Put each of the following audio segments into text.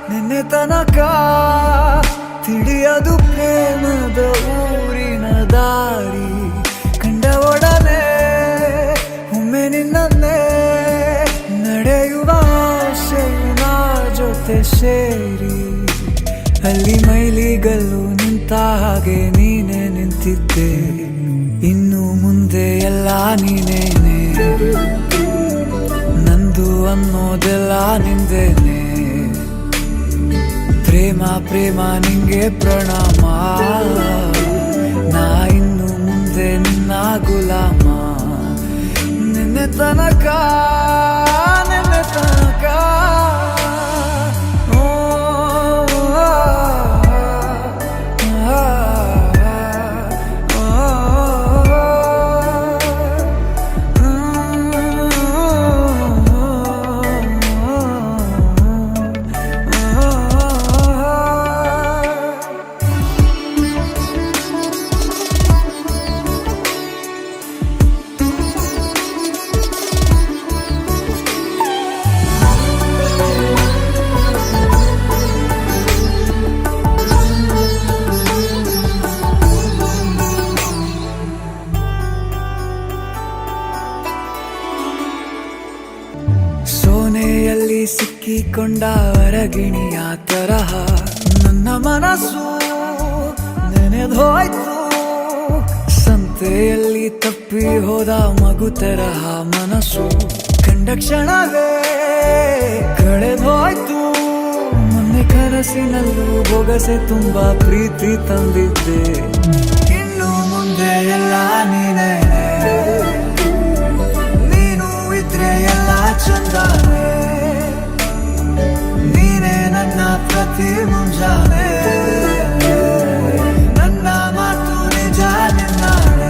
ನಿನ್ನೆ ತನಕ ತಿಳಿಯದು ಪ್ರೇಮದ ಊರಿನ ದಾರಿ. ಕಂಡ ಒಡನೆ ಒಮ್ಮೆ ನಿನ್ನೇ ನಡೆಯುವ ಆಸೆಯ ಜೊತೆ ಸೇರಿ, ಅಲ್ಲಿ ಮೈಲಿಗಲ್ಲು ನಿಂತ ಹಾಗೆ ನೀನೆ ನಿಂತಿದ್ದೆ. ಇನ್ನು ಮುಂದೆ ಎಲ್ಲ ನೀನೇನೆ, ನಂದು ಅನ್ನೋದೆಲ್ಲ ನಿಂದೇನೆ. ಪ್ರೇಮ ಪ್ರೇಮ ನಿಂಗೆ ಪ್ರಣಾಮ, ನಾ ಇನ್ನು ಮುಂದೆ ನಿನ್ನ ಗುಲಾಮ. ನಿನ್ನೆ ತನಕ ಸೋನೆಯಲ್ಲಿ ಸಿಕ್ಕಿಕೊಂಡ ಅರಗಿಣಿಯ ತರಹ ನನ್ನ ಮನಸ್ಸು ನೆನೆದೋಯ್ತು. ಸಂತೆಯಲ್ಲಿ ತಪ್ಪಿ ಹೋದ ಮಗು ತರಹ ಮನಸ್ಸು ಕಂಡ ಕ್ಷಣವೇ ಕಳೆದೋಯ್ತು. ಮೊನ್ನೆ ಕನಸಿನಲ್ಲೂ ಬೊಗಸೆ ತುಂಬಾ ಪ್ರೀತಿ ತಂದಿದ್ದೆ. ಇನ್ನು ಮುಂದೆ ಎಲ್ಲ ನೀನೇ, ನೀನು ಇದ್ರೆ ಎಲ್ಲ ಚಂದಾನೆ. ನೀನೇ ನನ್ನ ಪ್ರತಿ ಮುಂಜಾನೆ, ನನ್ನ ಮಾತು ನಿಜ ನಿನ್ನಾಳೆ.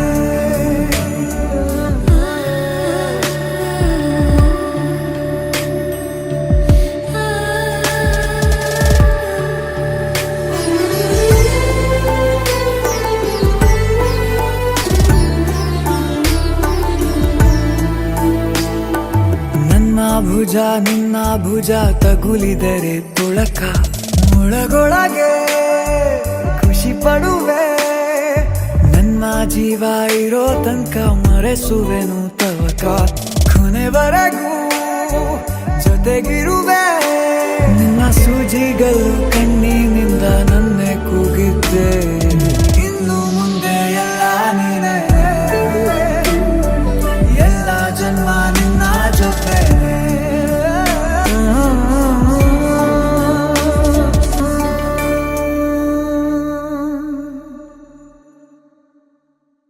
ಭುಜ ನಿನ್ನ ಭುಜ ತಗುಲಿದರೆ ತುಳಕ, ಒಳಗೊಳಗೆ ಖುಷಿ ಪಡುವೆ. ನನ್ನ ಜೀವ ಇರೋ ತನಕ ಮರೆಸುವೆನು ತವಕ, ಕೊನೆವರೆಗೂ ಜೊತೆಗಿರುವೆ. ನಿನ್ನ ಸೂಜಿಗಳು